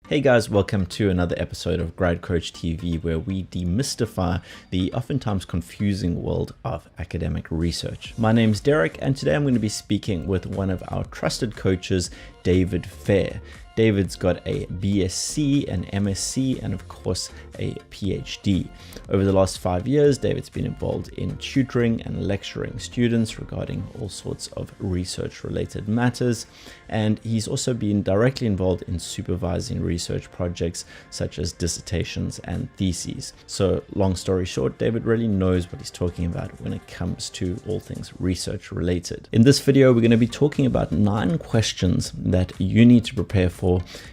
Hey guys, welcome to another episode of Grad Coach TV, where we demystify the oftentimes confusing world of academic research. My name's Derek, and today I'm going to be speaking with one of our trusted coaches, David Fair. David's got a BSc, an MSc, and of course a PhD. Over the last 5 years, David's been involved in tutoring and lecturing students regarding all sorts of research-related matters, and he's also been directly involved in supervising research projects such as dissertations and theses. So, long story short, David really knows what he's talking about when it comes to all things research-related. In this video, we're going to be talking about 9 questions that you need to prepare for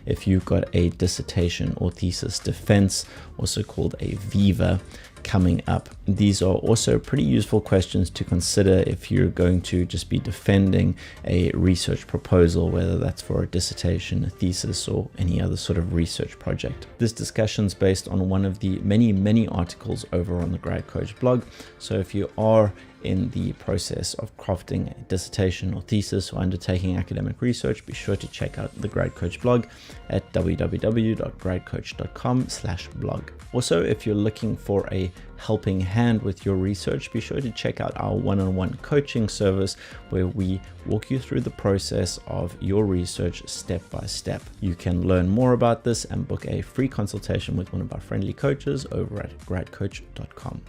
if you've got a dissertation or thesis defense, also called a viva, coming up. These are also pretty useful questions to consider if you're going to just be defending a research proposal, whether that's for a dissertation, a thesis, or any other sort of research project. This discussion is based on one of the many articles over on the Grad Coach blog. So if you are in the process of crafting a dissertation or thesis or undertaking academic research, be sure to check out the Grad Coach blog at www.gradcoach.com/blog. Also, if you're looking for a helping hand with your research, be sure to check out our one-on-one coaching service, where we walk you through the process of your research step by step. You can learn more about this and book a free consultation with one of our friendly coaches over at gradcoach.com.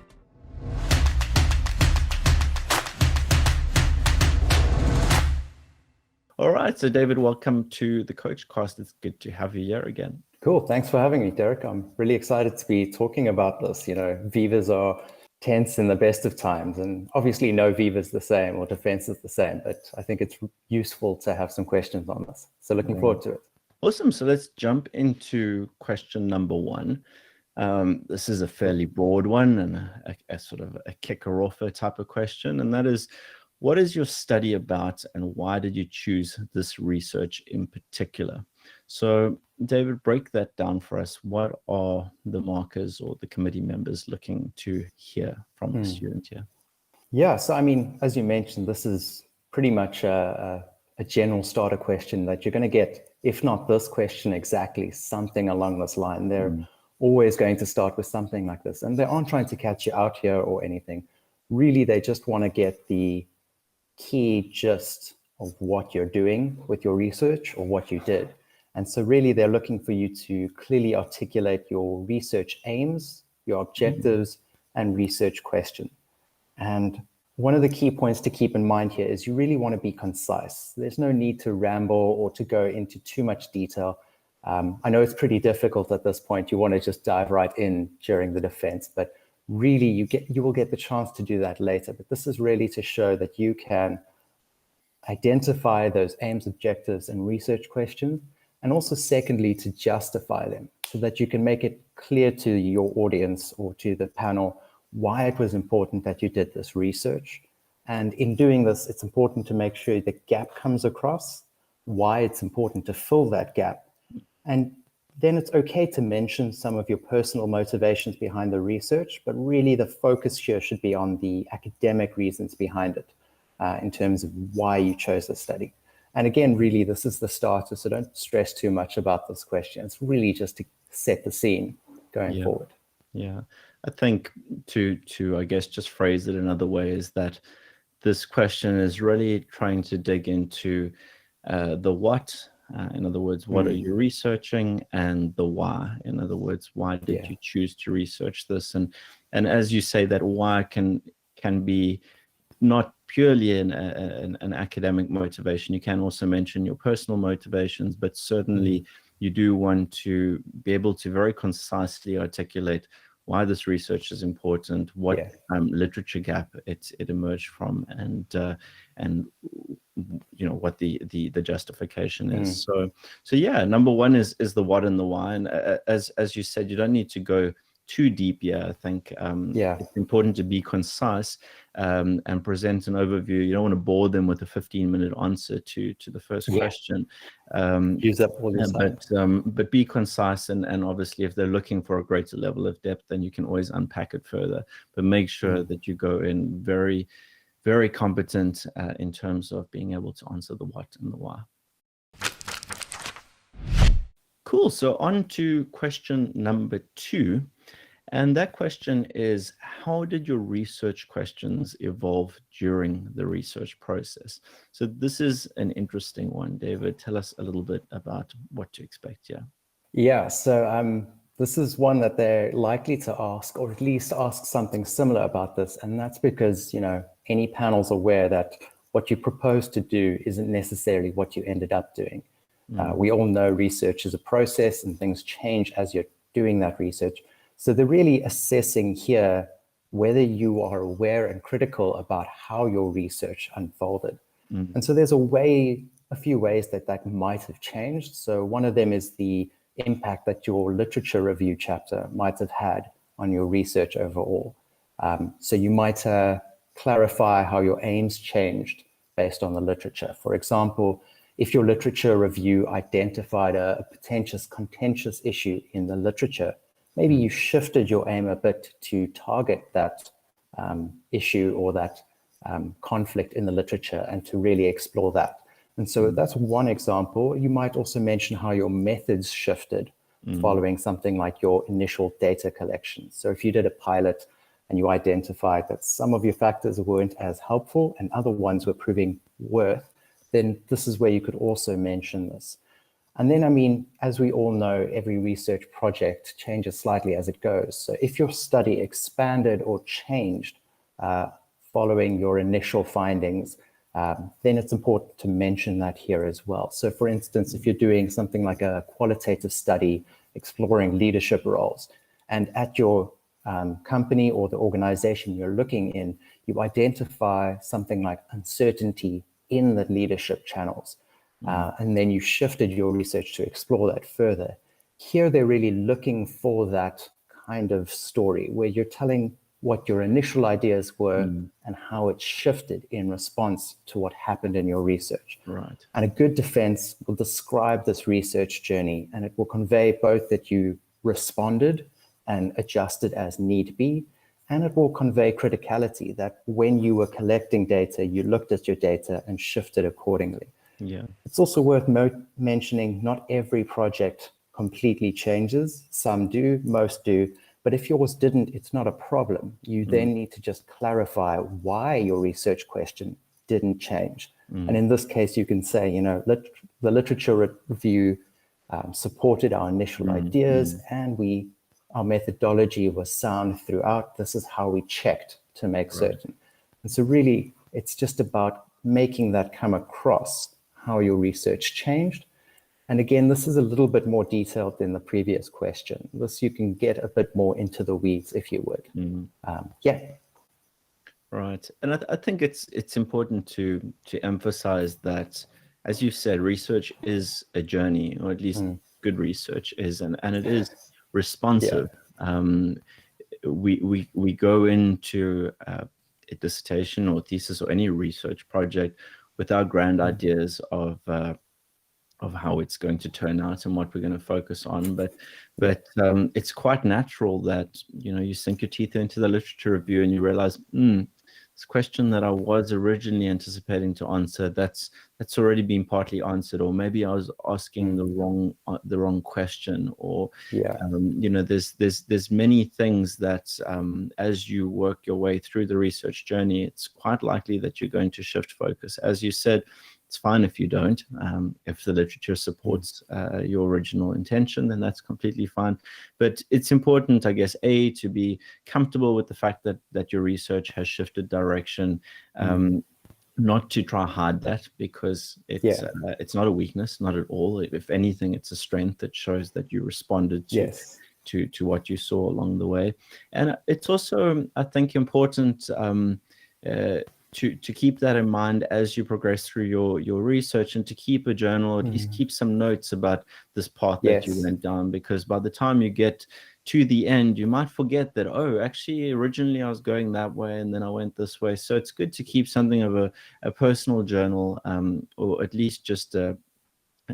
All right, so David, welcome to the Coachcast. It's good to have you here again. Cool, thanks for having me, Derek. I'm really excited to be talking about this. You know, vivas are tense in the best of times, and obviously no viva is the same or defense is the same, but I think it's useful to have some questions on this. So looking forward to it. Awesome, so let's jump into question number 1. This is a fairly broad one and a sort of a kicker-offer type of question, and that is, what is your study about and why did you choose this research in particular? So, David, break that down for us. What are the markers or the committee members looking to hear from the student here? Yeah, so I mean, as you mentioned, this is pretty much a general starter question that you're going to get, if not this question exactly, something along this line. They're always going to start with something like this, and they aren't trying to catch you out here or anything. Really, they just want to get the key gist of what you're doing with your research or what you did. And so really they're looking for you to clearly articulate your research aims, your objectives, and research question. And one of the key points to keep in mind here is you really want to be concise. There's no need to ramble or to go into too much detail. I know it's pretty difficult at this point. You want to just dive right in during the defense, but really you will get the chance to do that later. But this is really to show that you can identify those aims, objectives, and research questions, and also secondly, to justify them so that you can make it clear to your audience or to the panel why it was important that you did this research. And in doing this, it's important to make sure the gap comes across, why it's important to fill that gap. And then it's okay to mention some of your personal motivations behind the research, but really the focus here should be on the academic reasons behind it, in terms of why you chose the study. And again, really, this is the starter, so don't stress too much about this question. It's really just to set the scene going forward. Yeah, I think to I guess just phrase it another way is that this question is really trying to dig into the what. In other words, what are you researching, and the why. In other words, why did you choose to research this? And as you say, that why can be not purely an academic motivation. You can also mention your personal motivations, but certainly you do want to be able to very concisely articulate why this research is important, what literature gap it emerged from, and you know what the justification is. So yeah, number 1 is the what and the why. And as you said, you don't need to go too deep here. I think it's important to be concise and present an overview. You don't want to bore them with a 15-minute answer to the first question. Use up all your time. But be concise, and obviously if they're looking for a greater level of depth, then you can always unpack it further. But make sure that you go in very, very competent in terms of being able to answer the what and the why. Cool. So on to question number 2. And that question is, how did your research questions evolve during the research process? So this is an interesting one. David, tell us a little bit about what to expect here. Yeah, so this is one that they're likely to ask, or at least ask something similar about this. And that's because, any panel's aware that what you propose to do isn't necessarily what you ended up doing. We all know research is a process and things change as you're doing that research. So they're really assessing here whether you are aware and critical about how your research unfolded. And so there's a few ways that might have changed. So one of them is the impact that your literature review chapter might have had on your research overall. So you might clarify how your aims changed based on the literature. For example, if your literature review identified a contentious issue in the literature, maybe you shifted your aim a bit to target that issue or that conflict in the literature and to really explore that. And so that's one example. You might also mention how your methods shifted following something like your initial data collection. So if you did a pilot and you identified that some of your factors weren't as helpful and other ones were proving worth, then this is where you could also mention this. And then, as we all know, every research project changes slightly as it goes. So if your study expanded or changed following your initial findings, then it's important to mention that here as well. So for instance, if you're doing something like a qualitative study exploring leadership roles, and at your company or the organization you're looking in, you identify something like uncertainty in the leadership channels, and then you shifted your research to explore that further. Here, they're really looking for that kind of story where you're telling what your initial ideas were and how it shifted in response to what happened in your research. Right. And a good defense will describe this research journey, and it will convey both that you responded and adjusted as need be, and it will convey criticality, that when you were collecting data, you looked at your data and shifted accordingly. Yeah. It's also worth mentioning not every project completely changes. Some do, most do. But if yours didn't, it's not a problem. You then need to just clarify why your research question didn't change. And in this case, you can say, the literature review supported our initial ideas, and our methodology was sound throughout. This is how we checked to make certain. And so really, it's just about making that come across, how your research changed. And again, this is a little bit more detailed than the previous question. This you can get a bit more into the weeds, if you would. Right. And I think it's important to emphasize that, as you said, research is a journey, or at least good research is, and it is responsive. We go into a dissertation or thesis or any research project with our grand ideas of how it's going to turn out and what we're going to focus on, but it's quite natural that you sink your teeth into the literature review and you realize this question that I was originally anticipating to answer, that's already been partly answered, or maybe I was asking the wrong question, or there's many things that as you work your way through the research journey, it's quite likely that you're going to shift focus. As you said, it's fine if you don't. If the literature supports your original intention, then that's completely fine. But it's important, I guess, to be comfortable with the fact that your research has shifted direction, not to try hide that, because it's not a weakness, not at all. If anything, it's a strength that shows that you responded to what you saw along the way. And it's also, I think, important to keep that in mind as you progress through your research, and to keep a journal, at least keep some notes about this path that you went down, because by the time you get to the end, you might forget that, actually originally I was going that way and then I went this way. So it's good to keep something of a personal journal, or at least just a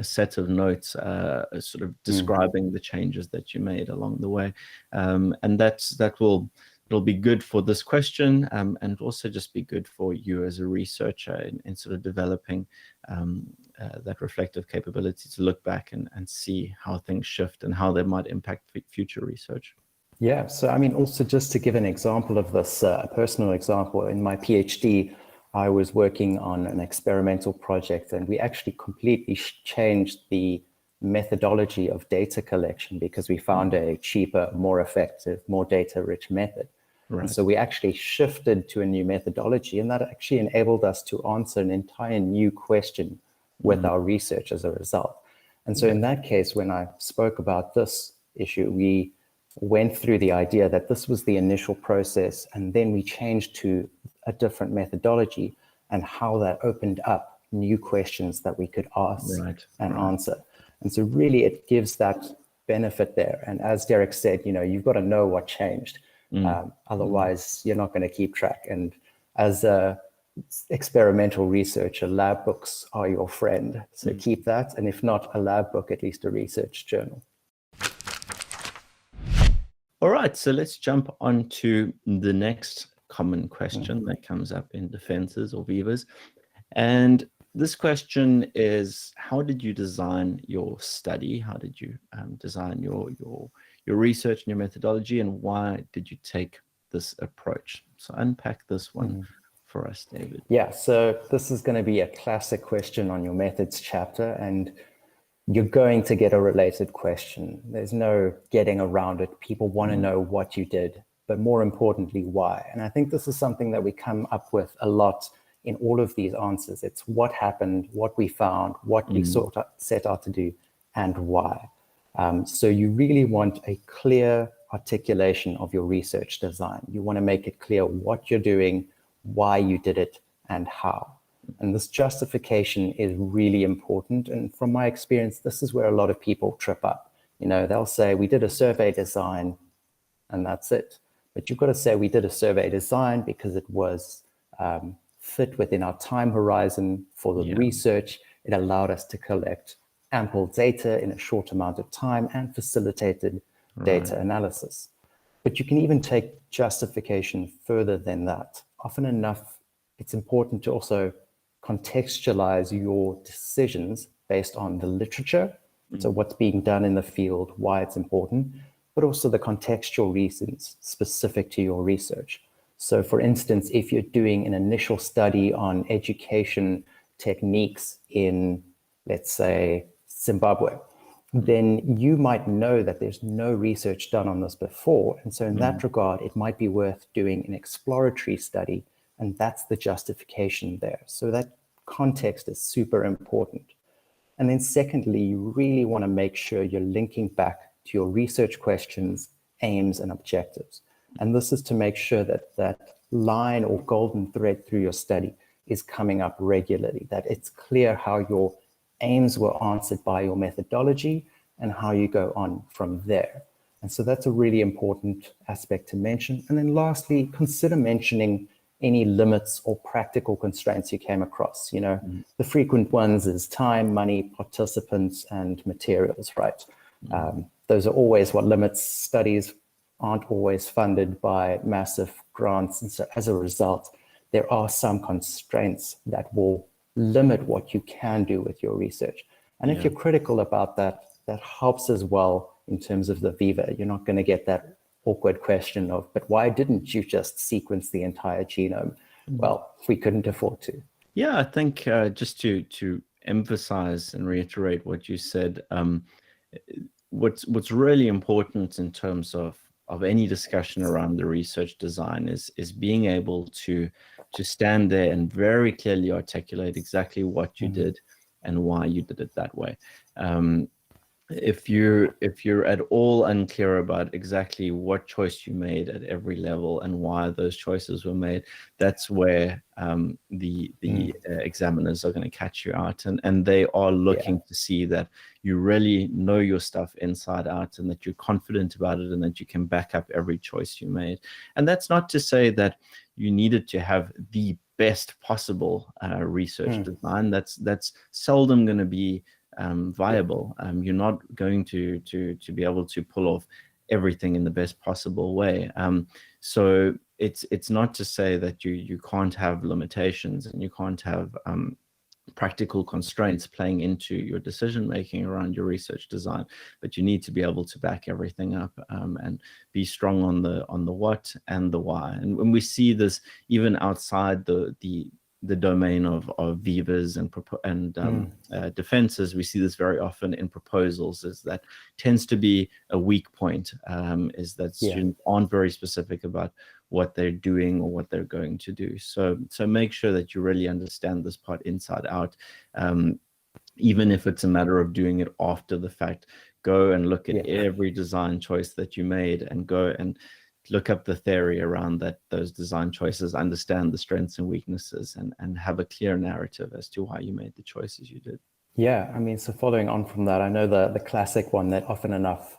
set of notes sort of describing the changes that you made along the way, and that will it'll be good for this question, and also just be good for you as a researcher in sort of developing that reflective capability to look back and see how things shift and how they might impact future research. Yeah, so I mean, also just to give an example of this, a personal example, in my PhD, I was working on an experimental project, and we actually completely changed the methodology of data collection because we found a cheaper, more effective, more data-rich method. Right. And so we actually shifted to a new methodology, and that actually enabled us to answer an entire new question with our research as a result. And so in that case, when I spoke about this issue, we went through the idea that this was the initial process, and then we changed to a different methodology and how that opened up new questions that we could ask and answer. And so really it gives that benefit there. And as Derek said, you know, you've got to know what changed. Otherwise, you're not going to keep track. And as a experimental researcher, lab books are your friend. So keep that. And if not a lab book, at least a research journal. All right, so let's jump on to the next common question that comes up in defenses or viewers. And this question is, how did you design your study? How did you design your research and your methodology, and why did you take this approach? So unpack this one for us, David. Yeah, so this is going to be a classic question on your methods chapter, and you're going to get a related question. There's no getting around it. People want to know what you did, but more importantly, why. And I think this is something that we come up with a lot in all of these answers. It's what happened, what we found, what we set out to do, and why. So you really want a clear articulation of your research design. You want to make it clear what you're doing, why you did it, and how. And this justification is really important. And from my experience, this is where a lot of people trip up. You know, they'll say, we did a survey design, and that's it. But you've got to say we did a survey design because it was fit within our time horizon for the research. It allowed us to collect ample data in a short amount of time and facilitated data analysis. But you can even take justification further than that. Often enough, it's important to also contextualize your decisions based on the literature, so what's being done in the field, why it's important, but also the contextual reasons specific to your research. So for instance, if you're doing an initial study on education techniques in, let's say, Zimbabwe, then you might know that there's no research done on this before. And so in that regard, it might be worth doing an exploratory study, and that's the justification there. So that context is super important. And then secondly, you really want to make sure you're linking back to your research questions, aims, and objectives. And this is to make sure that that line or golden thread through your study is coming up regularly, that it's clear how your aims were answered by your methodology and how you go on from there. And so that's a really important aspect to mention. And then lastly, consider mentioning any limits or practical constraints you came across. You know, the frequent ones is time, money, participants, and materials, right? Those are always what limits. Studies aren't always funded by massive grants. And so as a result, there are some constraints that will limit what you can do with your research. And if you're critical about that, that helps as well in terms of the Viva. You're not going to get that awkward question of, but why didn't you just sequence the entire genome? Well, we couldn't afford to. Yeah, I think just to emphasize and reiterate what you said, what's really important in terms of any discussion around the research design is being able to stand there and very clearly articulate exactly what you did and why you did it that way. If you're at all unclear about exactly what choice you made at every level and why those choices were made, that's where the examiners are going to catch you out, and they are looking to see that you really know your stuff inside out and that you're confident about it and that you can back up every choice you made. And that's not to say that you needed to have the best possible research design. That's seldom going to be viable. You're not going to be able to pull off everything in the best possible way. So it's not to say that you can't have limitations and you can't have practical constraints playing into your decision making around your research design, but you need to be able to back everything up and be strong on the what and the why. And when we see this even outside the domain of vivas and defenses, we see this very often in proposals. Is that tends to be a weak point, is that students aren't very specific about what they're doing or what they're going to do. So make sure that you really understand this part inside out, even if it's a matter of doing it after the fact. Go and look at every design choice that you made, and go and look up the theory around those design choices, understand the strengths and weaknesses, and have a clear narrative as to why you made the choices you did. Yeah, I mean, so following on from that, I know the classic one that often enough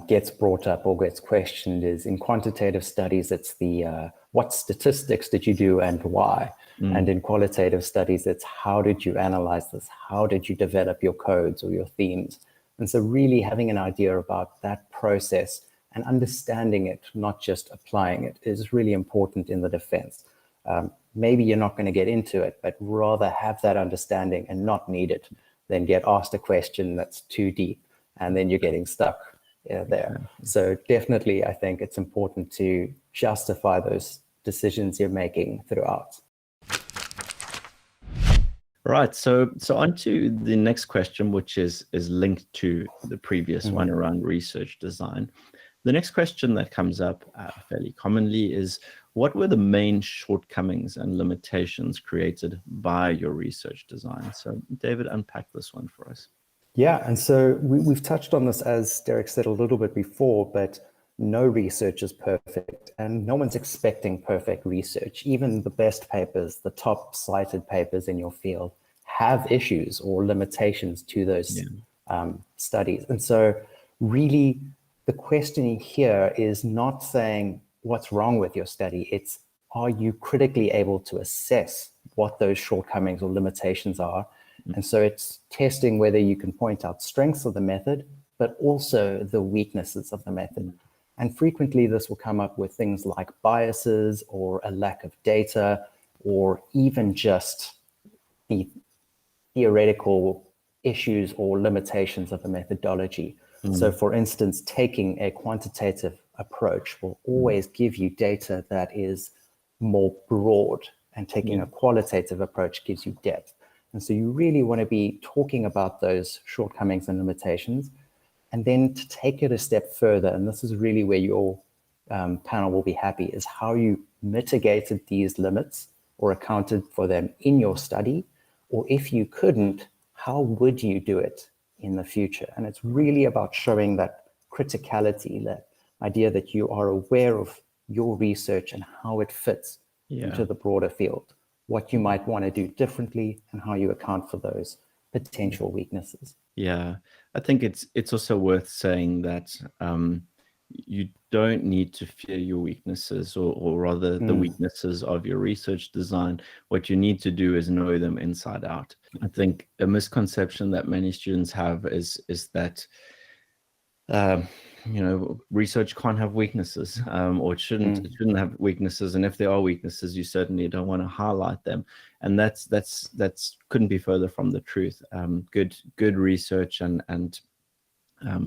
gets brought up or gets questioned is in quantitative studies, it's the what statistics did you do and why? And in qualitative studies, it's how did you analyze this? How did you develop your codes or your themes? And so really having an idea about that process and understanding it, not just applying it, is really important in the defense. Maybe you're not going to get into it, but rather have that understanding and not need it than get asked a question that's too deep and then you're getting stuck there. So definitely, I think it's important to justify those decisions you're making throughout. Right. So on to the next question, which is linked to the previous one around research design. The next question that comes up fairly commonly is, what were the main shortcomings and limitations created by your research design? So David, unpack this one for us. Yeah, and so we've touched on this, as Derek said a little bit before, but no research is perfect and no one's expecting perfect research. Even the best papers, the top cited papers in your field, have issues or limitations to those studies. And so really, the question here is not saying what's wrong with your study. It's, are you critically able to assess what those shortcomings or limitations are? And so it's testing whether you can point out strengths of the method, but also the weaknesses of the method. And frequently this will come up with things like biases or a lack of data, or even just the theoretical issues or limitations of the methodology. So for instance, taking a quantitative approach will always give you data that is more broad, and taking a qualitative approach gives you depth. And so you really want to be talking about those shortcomings and limitations, and then to take it a step further, and this is really where your panel will be happy, is how you mitigated these limits or accounted for them in your study, or if you couldn't, how would you do it in the future? And it's really about showing that criticality, that idea that you are aware of your research and how it fits into the broader field, what you might want to do differently, and how you account for those potential weaknesses. Yeah, I think it's also worth saying that you don't need to fear your weaknesses, or rather the weaknesses of your research design. What you need to do is know them inside out. I think a misconception that many students have is that research can't have weaknesses, or it shouldn't have weaknesses, and if there are weaknesses, you certainly don't want to highlight them. And that's couldn't be further from the truth. Good research and a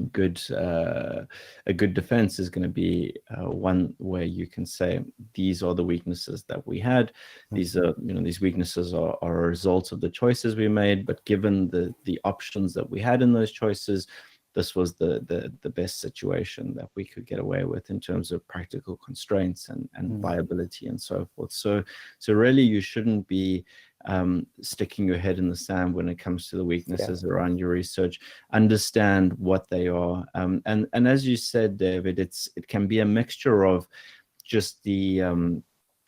good defense is going to be one where you can say, these are the weaknesses that we had. These are, these weaknesses are a result of the choices we made, but given the options that we had in those choices, this was the best situation that we could get away with in terms of practical constraints and viability and so forth. So really, you shouldn't be sticking your head in the sand when it comes to the weaknesses around your research. Understand what they are, and as you said, David, it can be a mixture of just the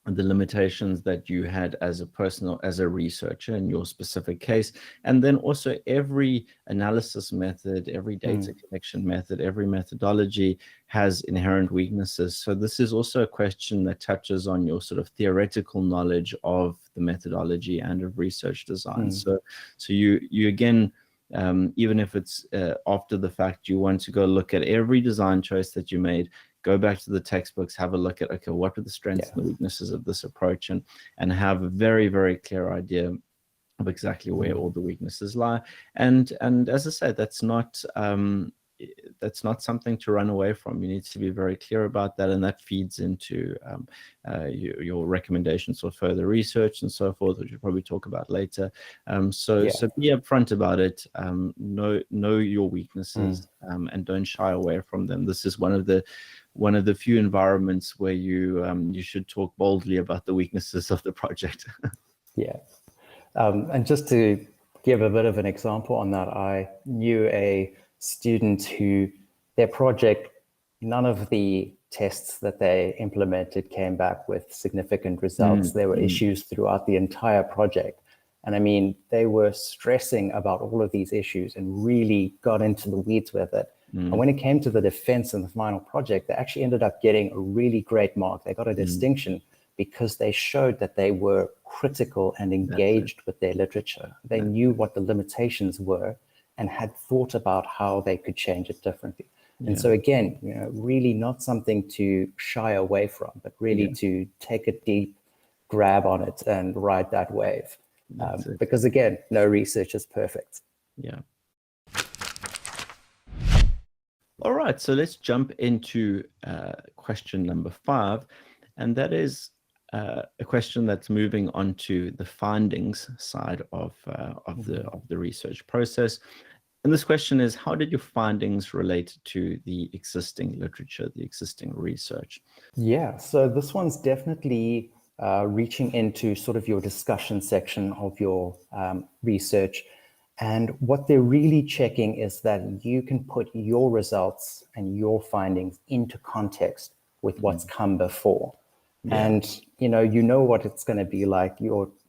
limitations that you had as a researcher in your specific case, and then also every analysis method, every data collection method, every methodology has inherent weaknesses. So this is also a question that touches on your sort of theoretical knowledge of the methodology and of research design. So you again even if it's after the fact, you want to go look at every design choice that you made, go back to the textbooks, have a look at, okay, what are the strengths and the weaknesses of this approach, and have a very, very clear idea of exactly where all the weaknesses lie. And as I said, that's not something to run away from. You need to be very clear about that, and that feeds into your recommendations for further research and so forth, which we'll probably talk about later. So be upfront about it. Know your weaknesses, and don't shy away from them. This is one of the few environments where you should talk boldly about the weaknesses of the project. Yeah. And just to give a bit of an example on that, I knew a student who their project, none of the tests that they implemented came back with significant results. There were issues throughout the entire project. And I mean, they were stressing about all of these issues and really got into the weeds with it. And when it came to the defense and the final project, they actually ended up getting a really great mark. They got a distinction because they showed that they were critical and engaged with their literature. They knew what the limitations were and had thought about how they could change it differently. And so again, really not something to shy away from, but really to take a deep grab on it and ride that wave. Because again, no research is perfect. Yeah. All right, so let's jump into question number 5, and that is a question that's moving on to the findings side of the research process. And this question is, how did your findings relate to the existing literature, the existing research? Yeah, so this one's definitely reaching into sort of your discussion section of your research. And what they're really checking is that you can put your results and your findings into context with what's come before. And you know what it's going to be like.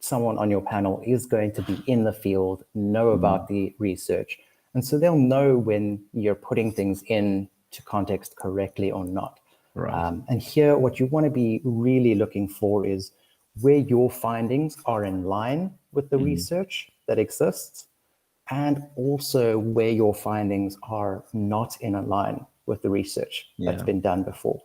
Someone on your panel is going to be in the field, know about the research. And so they'll know when you're putting things into context correctly or not. Right. And here, what you want to be really looking for is where your findings are in line with the research that exists, and also where your findings are not in line with the research that's been done before.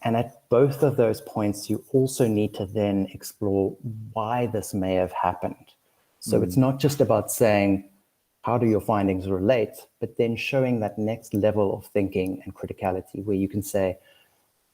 And at both of those points, you also need to then explore why this may have happened. So it's not just about saying, how do your findings relate, but then showing that next level of thinking and criticality where you can say,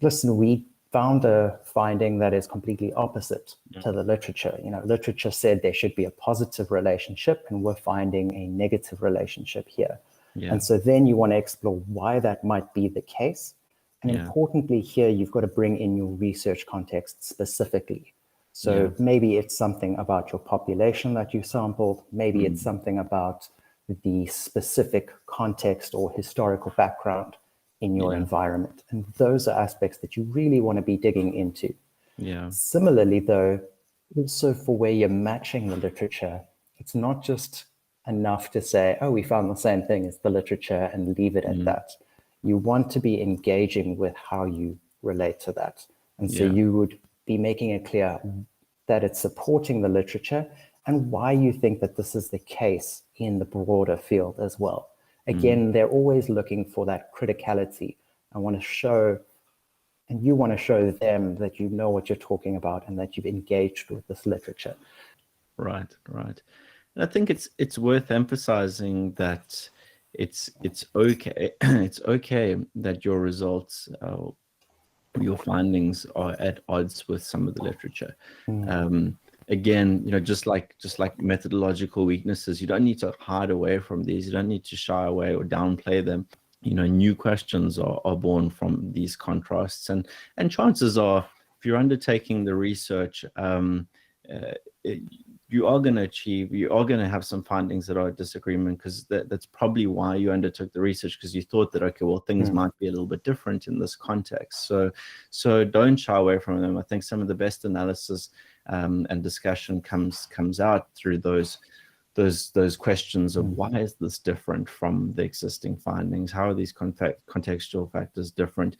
listen, we found a finding that is completely opposite to the literature. Literature said there should be a positive relationship, and we're finding a negative relationship here. And so then you want to explore why that might be the case. And importantly here, you've got to bring in your research context specifically. So maybe it's something about your population that you sampled. Maybe it's something about the specific context or historical background in your environment. And those are aspects that you really want to be digging into. Similarly, though, also for where you're matching the literature, it's not just enough to say, oh, we found the same thing as the literature and leave it at that. You want to be engaging with how you relate to that. And so you would be making it clear that it's supporting the literature and why you think that this is the case in the broader field as well. Again, they're always looking for that criticality. I want to show, and you want to show them that you know what you're talking about and that you've engaged with this literature. Right. And I think it's worth emphasizing that it's okay. It's okay that your results, your findings are at odds with some of the literature. Again, just like methodological weaknesses, you don't need to hide away from these. You don't need to shy away or downplay them. New questions are born from these contrasts, and chances are, if you're undertaking the research, you are going to have some findings that are a disagreement, because that's probably why you undertook the research, because you thought that, okay, well, things might be a little bit different in this context. So don't shy away from them. I think some of the best analysis and discussion comes out through those those questions of why is this different from the existing findings? How are these contextual factors different?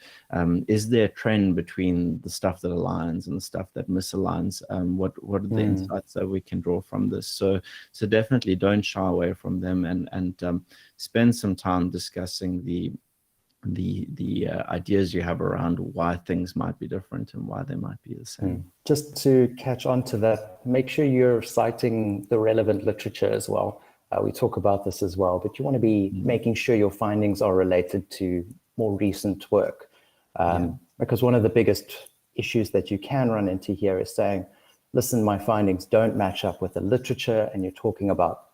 Is there a trend between the stuff that aligns and the stuff that misaligns? What are the insights that we can draw from this? So definitely don't shy away from them, and spend some time discussing the ideas you have around why things might be different and why they might be the same. Just to catch on to that, make sure you're citing the relevant literature as well. We talk about this as well, but you want to be making sure your findings are related to more recent work. Because one of the biggest issues that you can run into here is saying, listen, my findings don't match up with the literature, and you're talking about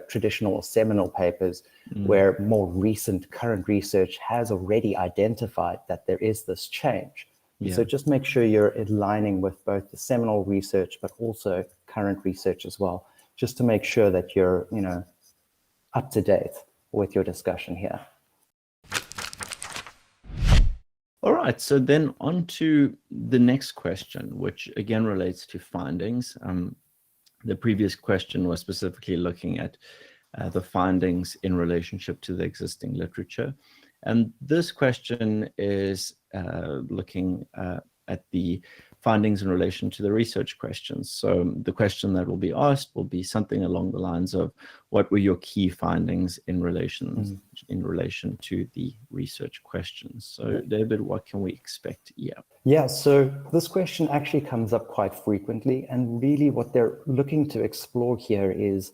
traditional or seminal papers where more recent current research has already identified that there is this change. So just make sure you're aligning with both the seminal research, but also current research as well, just to make sure that you're, up to date with your discussion here. All right, so then on to the next question, which again relates to findings. The previous question was specifically looking at the findings in relationship to the existing literature. And this question is looking at the findings in relation to the research questions. So the question that will be asked will be something along the lines of, what were your key findings in relation to the research questions? So David, what can we expect here? Yeah, so this question actually comes up quite frequently, and really what they're looking to explore here is,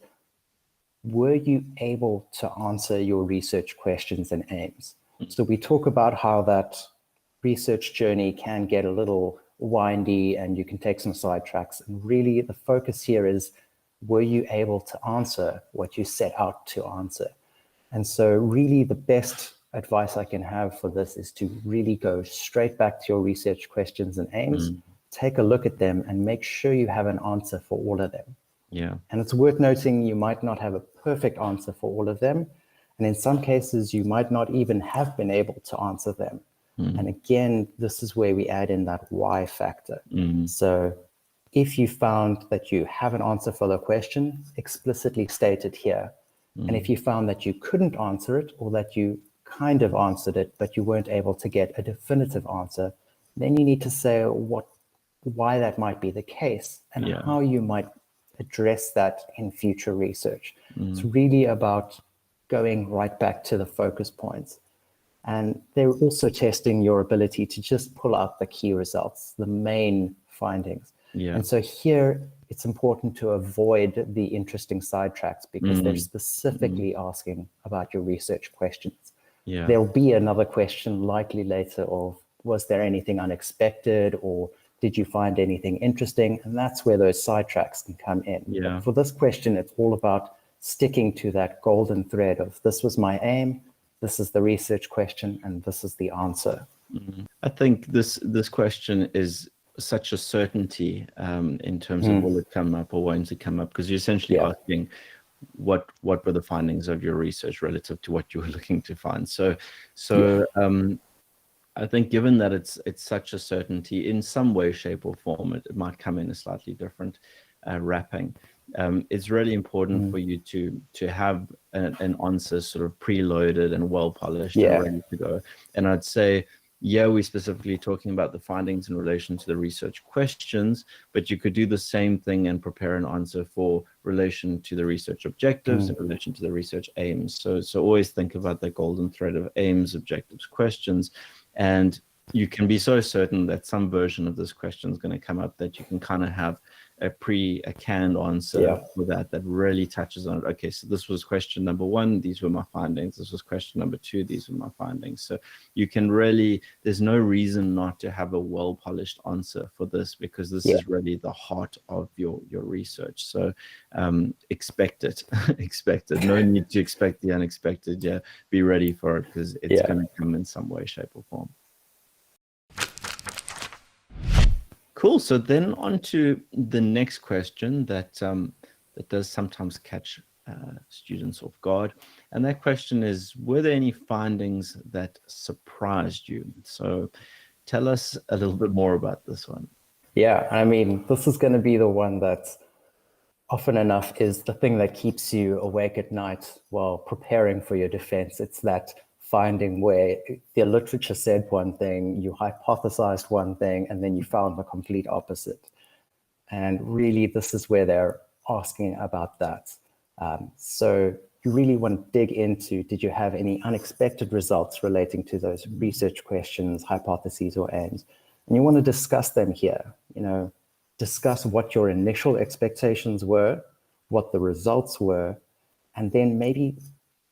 were you able to answer your research questions and aims? So we talk about how that research journey can get a little windy and you can take some sidetracks, and really the focus here is, were you able to answer what you set out to answer? And so really the best advice I can have for this is to really go straight back to your research questions and aims, take a look at them and make sure you have an answer for all of them. And it's worth noting you might not have a perfect answer for all of them, and in some cases you might not even have been able to answer them. And again, this is where we add in that why factor. So if you found that you have an answer for the question, explicitly state it here. And if you found that you couldn't answer it, or that you kind of answered it, but you weren't able to get a definitive answer, then you need to say why that might be the case and how you might address that in future research. It's really about going right back to the focus points. And they're also testing your ability to just pull out the key results, the main findings. And so here, it's important to avoid the interesting sidetracks, because they're specifically asking about your research questions. There'll be another question likely later of, was there anything unexpected, or did you find anything interesting? And that's where those sidetracks can come in. But for this question, it's all about sticking to that golden thread of, this was my aim, this is the research question, and this is the answer. I think this question is such a certainty in terms of will it come up or won't it come up, because you're essentially asking what were the findings of your research relative to what you were looking to find. So I think given that it's such a certainty, in some way, shape or form, it might come in a slightly different wrapping. It's really important for you to have an answer sort of preloaded and well polished and ready to go. And I'd say, we're specifically talking about the findings in relation to the research questions, but you could do the same thing and prepare an answer for relation to the research objectives, in relation to the research aims. So always think about the golden thread of aims, objectives, questions, and you can be so certain that some version of this question is going to come up that you can kind of have a canned answer for that really touches on it. Okay, so this was question number 1, these were my findings. This was question number 2, these were my findings. So you can really, there's no reason not to have a well-polished answer for this, because this is really the heart of your research. So expect it, expect it. No need to expect the unexpected. Be ready for it, because it's going to come in some way, shape or form. Cool. So then on to the next question that that does sometimes catch students off guard. And that question is, were there any findings that surprised you? So tell us a little bit more about this one. Yeah, I mean, this is going to be the one that's often enough is the thing that keeps you awake at night while preparing for your defense. It's that finding where the literature said one thing, you hypothesized one thing, and then you found the complete opposite. And really, this is where they're asking about that. So you really want to dig into, did you have any unexpected results relating to those research questions, hypotheses, or aims? And you want to discuss them here, discuss what your initial expectations were, what the results were, and then maybe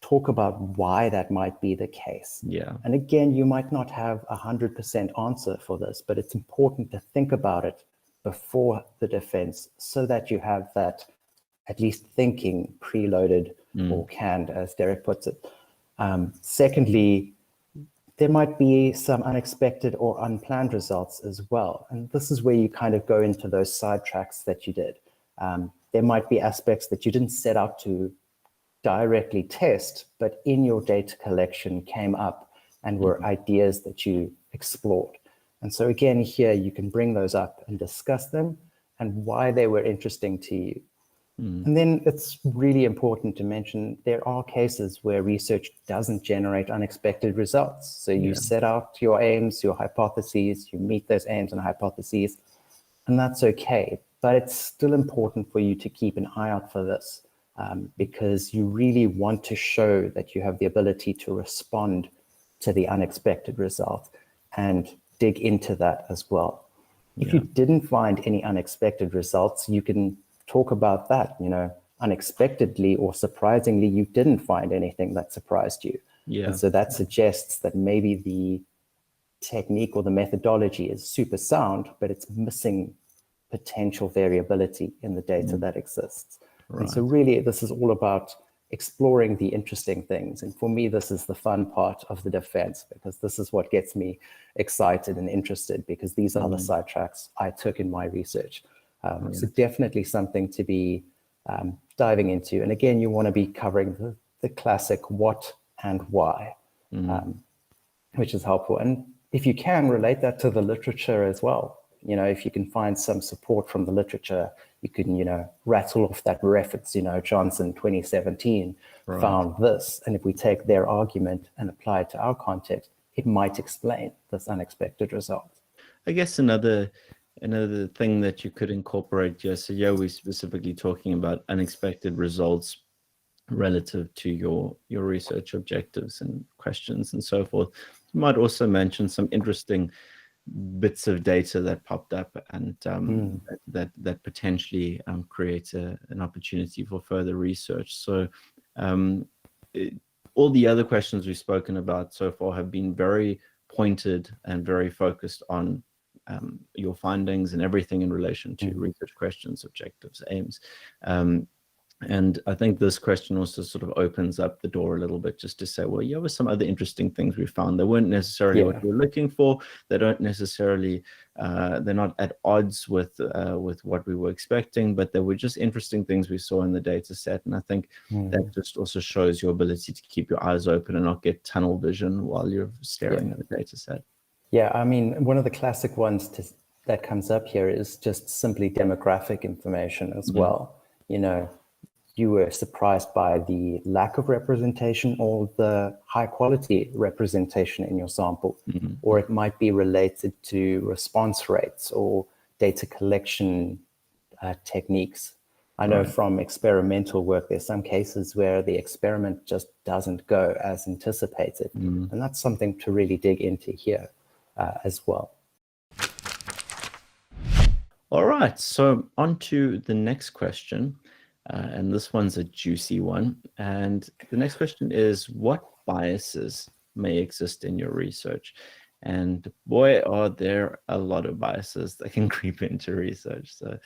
talk about why that might be the case. Yeah. And again, you might not have 100% answer for this, but it's important to think about it before the defense so that you have that at least thinking preloaded or canned, as Derek puts it. Secondly, there might be some unexpected or unplanned results as well. And this is where you kind of go into those sidetracks that you did. There might be aspects that you didn't set out to directly test, but in your data collection came up and were ideas that you explored. And so again, here you can bring those up and discuss them and why they were interesting to you. And then it's really important to mention there are cases where research doesn't generate unexpected results. So you set out your aims, your hypotheses, you meet those aims and hypotheses, and that's okay. But it's still important for you to keep an eye out for this because you really want to show that you have the ability to respond to the unexpected result and dig into that as well. If you didn't find any unexpected results, you can talk about that, unexpectedly or surprisingly, you didn't find anything that surprised you. And so that suggests that maybe the technique or the methodology is super sound, but it's missing potential variability in the data that exists. Right. And so really, this is all about exploring the interesting things. And for me, this is the fun part of the defense, because this is what gets me excited and interested, because these are the sidetracks I took in my research. So definitely something to be diving into. And again, you want to be covering the classic what and why, which is helpful. And if you can, relate that to the literature as well. If you can find some support from the literature, you can, rattle off that reference, Johnson 2017 found this. And if we take their argument and apply it to our context, it might explain this unexpected result. I guess another thing that you could incorporate here, so we're specifically talking about unexpected results relative to your research objectives and questions and so forth. You might also mention some interesting bits of data that popped up and that potentially creates an opportunity for further research. So all the other questions we've spoken about so far have been very pointed and very focused on your findings and everything in relation to research questions, objectives, aims. And I think this question also sort of opens up the door a little bit just to say, well, here were some other interesting things we found. They weren't necessarily what we were looking for. They don't necessarily, they're not at odds with what we were expecting, but they were just interesting things we saw in the data set. And I think that just also shows your ability to keep your eyes open and not get tunnel vision while you're staring at the data set. Yeah, I mean, one of the classic ones that comes up here is just simply demographic information as well. You were surprised by the lack of representation or the high quality representation in your sample, or it might be related to response rates or data collection techniques. I know from experimental work, there's some cases where the experiment just doesn't go as anticipated. And that's something to really dig into here as well. All right, so on to the next question. And this one's a juicy one. And the next question is, what biases may exist in your research? And boy, are there a lot of biases that can creep into research. So,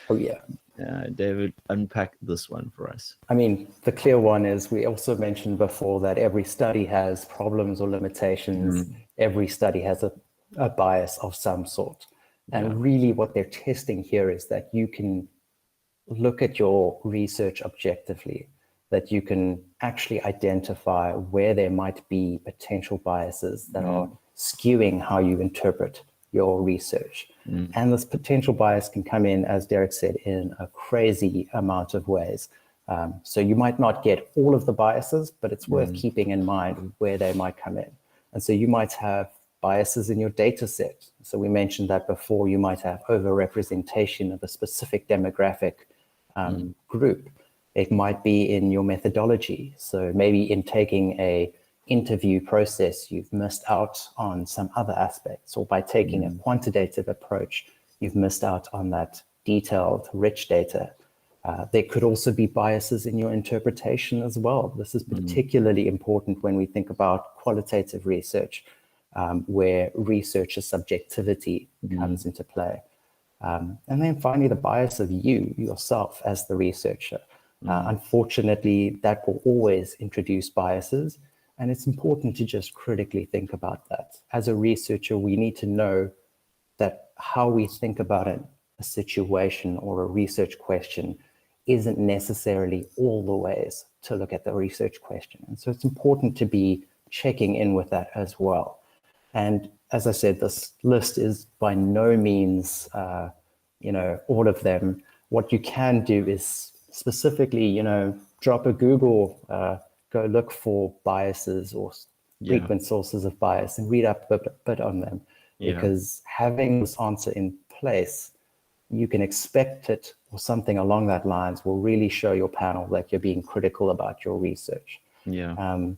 David, unpack this one for us. I mean, the clear one is, we also mentioned before that every study has problems or limitations. Every study has a bias of some sort. And really what they're testing here is that you can look at your research objectively, that you can actually identify where there might be potential biases that are skewing how you interpret your research. And this potential bias can come in, as Derek said, in a crazy amount of ways. So you might not get all of the biases, but it's worth keeping in mind where they might come in. And so you might have biases in your data set. So we mentioned that before. You might have overrepresentation of a specific demographic group. It might be in your methodology. So maybe in taking a interview process, you've missed out on some other aspects, or by taking a quantitative approach, you've missed out on that detailed, rich data. There could also be biases in your interpretation as well. This is particularly important when we think about qualitative research, where researcher subjectivity comes into play. And then finally, the bias of you yourself as the researcher. Unfortunately, that will always introduce biases, and it's important to just critically think about that. As a researcher, we need to know that how we think about a situation or a research question isn't necessarily all the ways to look at the research question. And so it's important to be checking in with that as well. And as I said, this list is by no means, all of them. What you can do is specifically, drop a Google, go look for biases or frequent sources of bias and read up a bit on them. Because having this answer in place, you can expect it, or something along that lines will really show your panel that you're being critical about your research. And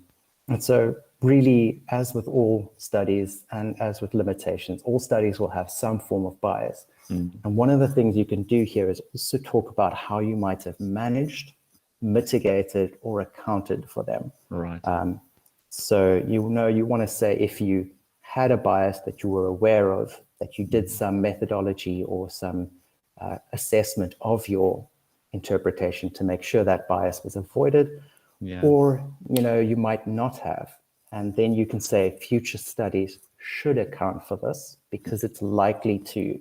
so really, as with all studies and as with limitations, all studies will have some form of bias. And one of the things you can do here is also talk about how you might have managed, mitigated, or accounted for them. So you want to say, if you had a bias that you were aware of, that you did some methodology or some assessment of your interpretation to make sure that bias was avoided, or you might not have. And then you can say future studies should account for this because it's likely to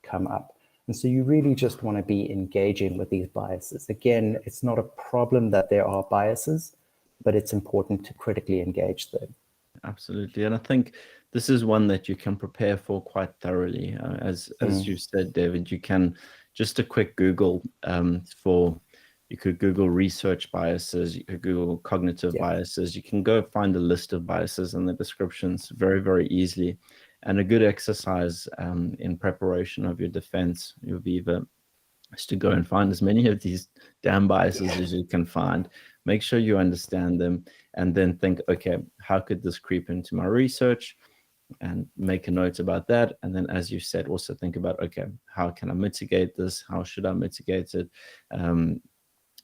come up. And so you really just want to be engaging with these biases. Again, it's not a problem that there are biases, but it's important to critically engage them. Absolutely. And I think this is one that you can prepare for quite thoroughly. As you said, David, you can just a quick Google you could Google research biases, you could Google cognitive biases. You can go find a list of biases and the descriptions very, very easily. And a good exercise in preparation of your defense, your Viva, is to go and find as many of these damn biases as you can find. Make sure you understand them, and then think, okay, how could this creep into my research? And make a note about that. And then, as you said, also think about, okay, how can I mitigate this? How should I mitigate it?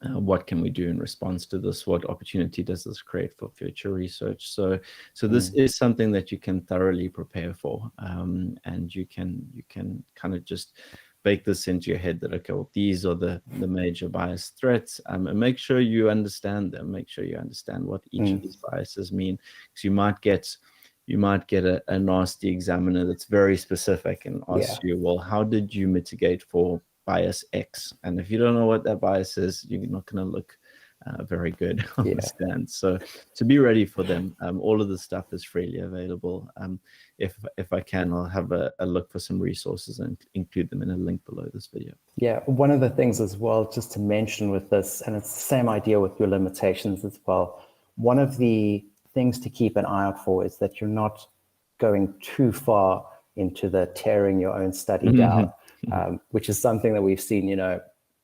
What can we do in response to this? What opportunity does this create for future research? So this is something that you can thoroughly prepare for, and you can kind of just bake this into your head that, okay, well, these are the major bias threats, and make sure you understand them. Make sure you understand what each of these biases mean, because you might get a nasty examiner that's very specific and asks you, well, how did you mitigate for bias X? And if you don't know what that bias is, you're not going to look very good on the stand. So to be ready for them, all of the stuff is freely available. If I can, I'll have a look for some resources and include them in a link below this video. Yeah, one of the things as well, just to mention with this, and it's the same idea with your limitations as well, one of the things to keep an eye out for is that you're not going too far into the tearing your own study down, which is something that we've seen,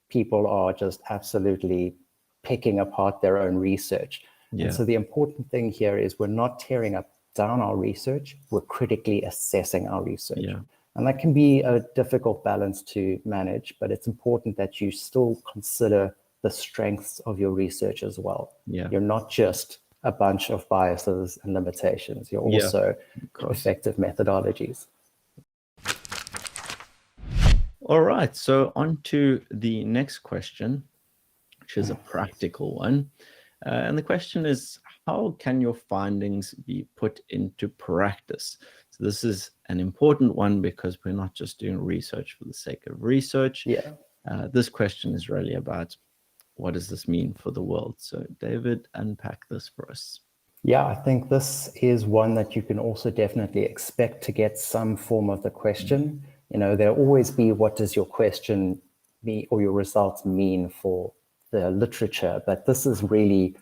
people are just absolutely picking apart their own research. And so the important thing here is we're not tearing down our research, we're critically assessing our research. And that can be a difficult balance to manage, but it's important that you still consider the strengths of your research as well. You're not just a bunch of biases and limitations, you're also effective methodologies. All right, so on to the next question, which is a practical one. And the question is, how can your findings be put into practice? So this is an important one because we're not just doing research for the sake of research. This question is really about, what does this mean for the world? So David, unpack this for us. Yeah, I think this is one that you can also definitely expect to get some form of the question. There'll always be, what does your question mean or your results mean for the literature? But this is really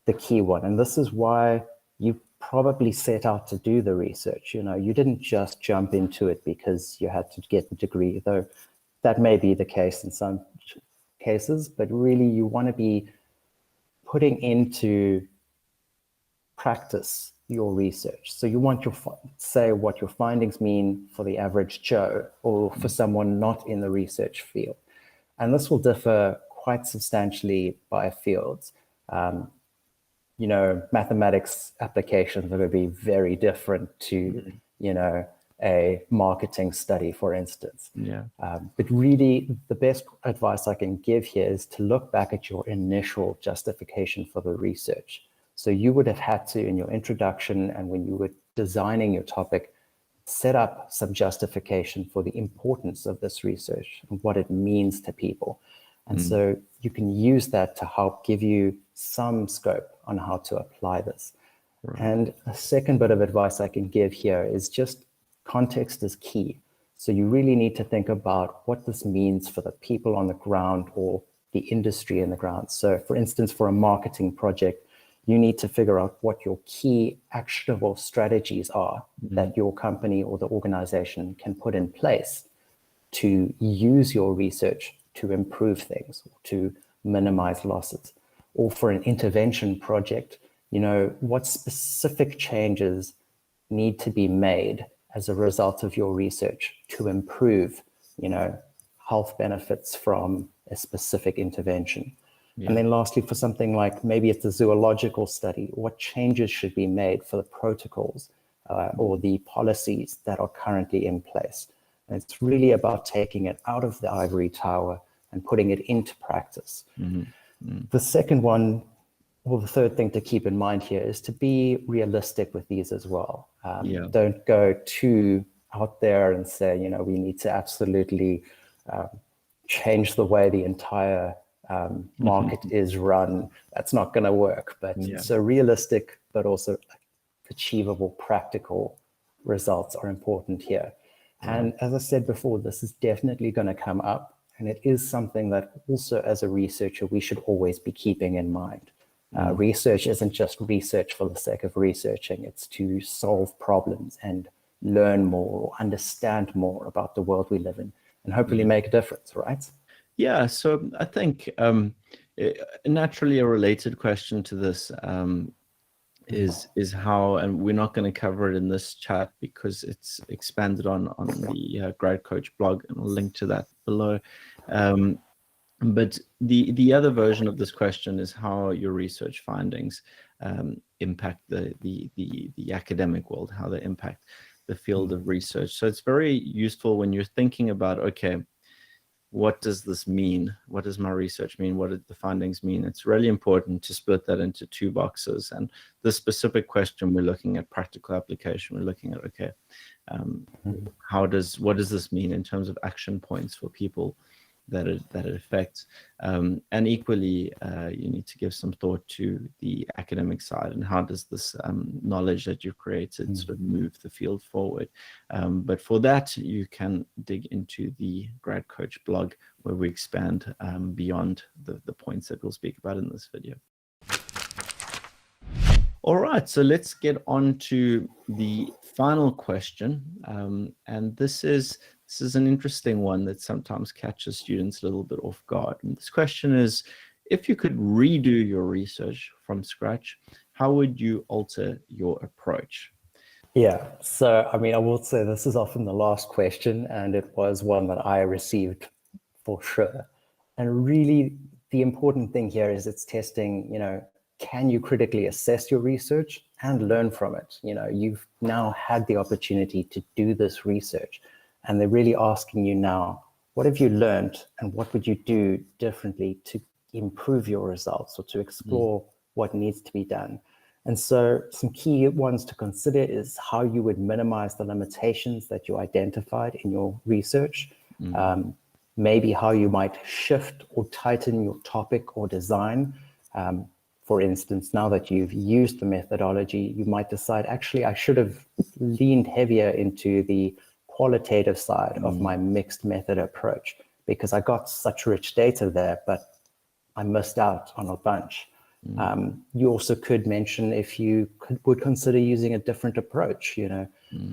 the key one. And this is why you probably set out to do the research. You didn't just jump into it because you had to get the degree, though that may be the case in some cases, but really you want to be putting into practice your research. So you want say what your findings mean for the average Joe or for someone not in the research field. And this will differ quite substantially by fields. Mathematics applications are going to be very different to, a marketing study, for instance. Yeah. But really, the best advice I can give here is to look back at your initial justification for the research. So you would have had to, in your introduction and when you were designing your topic, set up some justification for the importance of this research and what it means to people. And so you can use that to help give you some scope on how to apply this. Right. And a second bit of advice I can give here is just context is key. So you really need to think about what this means for the people on the ground or the industry in the ground. So for instance, for a marketing project, you need to figure out what your key actionable strategies are that your company or the organization can put in place to use your research to improve things, or to minimize losses. Or for an intervention project, what specific changes need to be made as a result of your research to improve, health benefits from a specific intervention. Yeah. And then lastly, for something like maybe it's a zoological study, what changes should be made for the protocols or the policies that are currently in place. And it's really about taking it out of the ivory tower and putting it into practice. The second one, or the third thing to keep in mind here, is to be realistic with these as well. Don't go too out there and say, we need to absolutely change the way the entire market is run. That's not going to work. But so realistic, but also achievable, practical results are important here. And as I said before, this is definitely going to come up. And it is something that also as a researcher, we should always be keeping in mind. Research isn't just research for the sake of researching. It's to solve problems and learn more or understand more about the world we live in and hopefully make a difference, right? Yeah, so I think naturally a related question to this is how, and we're not going to cover it in this chat because it's expanded on the Grad Coach blog, and I'll link to that below. But the other version of this question is how your research findings impact the academic world, how they impact the field of research. So it's very useful when you're thinking about, okay, what does this mean? What does my research mean? What did the findings mean? It's really important to split that into two boxes. And the specific question, we're looking at practical application. We're looking at, okay, what does this mean in terms of action points for people that it affects? And equally, you need to give some thought to the academic side and how does this knowledge that you've created sort of move the field forward. But for that, you can dig into the Grad Coach blog where we expand beyond the points that we'll speak about in this video. All right, so let's get on to the final question. And this is an interesting one that sometimes catches students a little bit off guard. And this question is, if you could redo your research from scratch, how would you alter your approach? Yeah, so I mean, I will say this is often the last question, and it was one that I received for sure. And really, the important thing here is it's testing, can you critically assess your research and learn from it? You've now had the opportunity to do this research. And they're really asking you now, what have you learned and what would you do differently to improve your results or to explore what needs to be done? And so some key ones to consider is how you would minimize the limitations that you identified in your research. Maybe how you might shift or tighten your topic or design. for instance, now that you've used the methodology, you might decide, actually, I should have leaned heavier into the qualitative side of my mixed method approach because I got such rich data there, but I missed out on a bunch. You also could mention if you would consider using a different approach.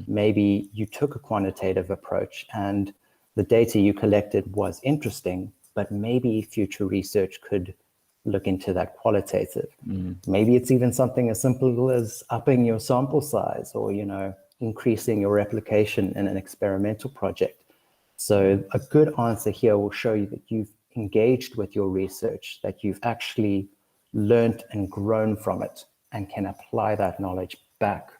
Maybe you took a quantitative approach and the data you collected was interesting, but maybe future research could look into that qualitative. Maybe it's even something as simple as upping your sample size or, increasing your replication in an experimental project. So a good answer here will show you that you've engaged with your research, that you've actually learned and grown from it and can apply that knowledge back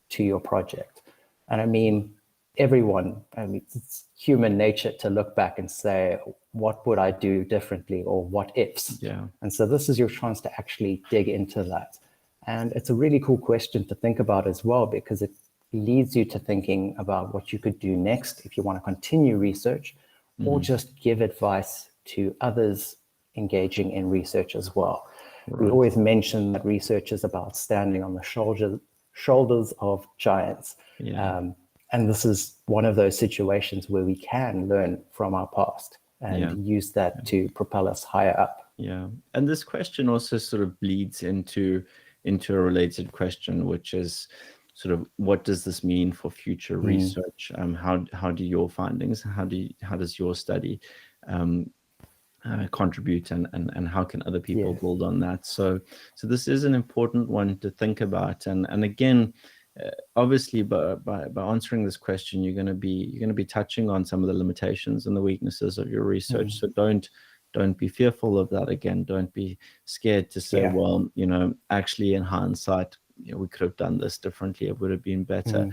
to your project. And I mean, it's human nature to look back and say, what would I do differently, or what ifs? And so this is your chance to actually dig into that. And it's a really cool question to think about as well, because it leads you to thinking about what you could do next if you want to continue research, or just give advice to others engaging in research as well. We always mention that research is about standing on the shoulders of giants. And this is one of those situations where we can learn from our past and use that to propel us higher up. And this question also sort of bleeds into a related question, which is sort of, what does this mean for future research? How do your findings, how does your study contribute, and how can other people build on that? So this is an important one to think about. And again, obviously, by answering this question, you're going to be touching on some of the limitations and the weaknesses of your research. So don't be fearful of that. Again, don't be scared to say, well, actually, in hindsight, we could have done this differently. It would have been better.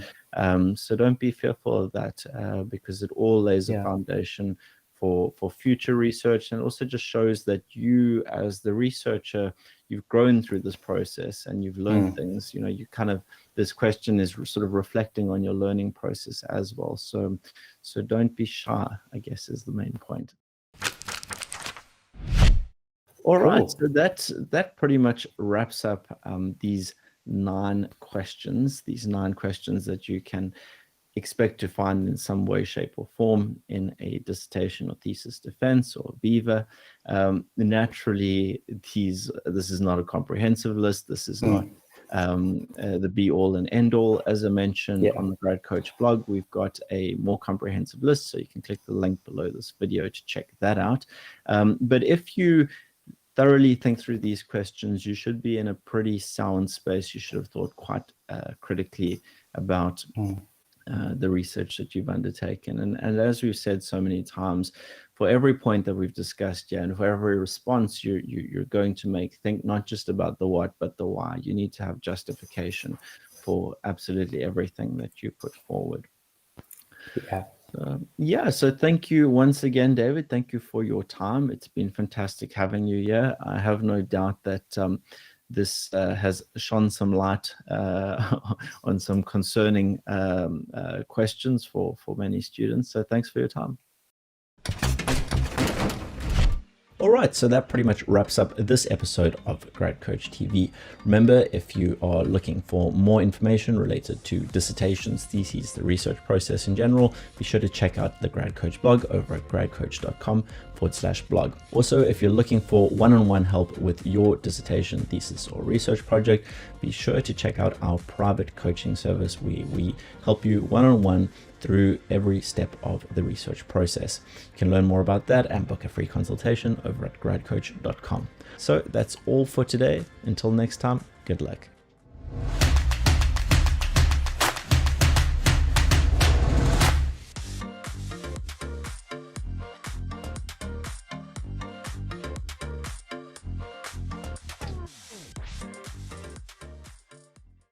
So don't be fearful of that, because it all lays a foundation for future research, and also just shows that you, as the researcher, you've grown through this process and you've learned things. You kind of, this question is sort of reflecting on your learning process as well. So don't be shy, I guess, is the main point. All right, so that pretty much wraps up these 9 questions that you can expect to find in some way, shape, or form in a dissertation or thesis defense or viva. Naturally, this is not a comprehensive list. This is not the be-all and end-all. As I mentioned on the Grad Coach blog, we've got a more comprehensive list, so you can click the link below this video to check that out. But if you thoroughly think through these questions, you should be in a pretty sound space. You should have thought quite critically about the research that you've undertaken. And as we've said so many times, for every point that we've discussed here, and for every response you're going to make, think not just about the what, but the why. You need to have justification for absolutely everything that you put forward. So thank you once again, David. Thank you for your time. It's been fantastic having you here. I have no doubt that this has shone some light on some concerning questions for many students. So thanks for your time. All right, so that pretty much wraps up this episode of Grad Coach TV. Remember, if you are looking for more information related to dissertations, theses, the research process in general, be sure to check out the Grad Coach blog over at gradcoach.com/blog. Also, if you're looking for one-on-one help with your dissertation, thesis, or research project, be sure to check out our private coaching service where we help you one-on-one through every step of the research process. You can learn more about that and book a free consultation over at gradcoach.com. So that's all for today. Until next time, good luck.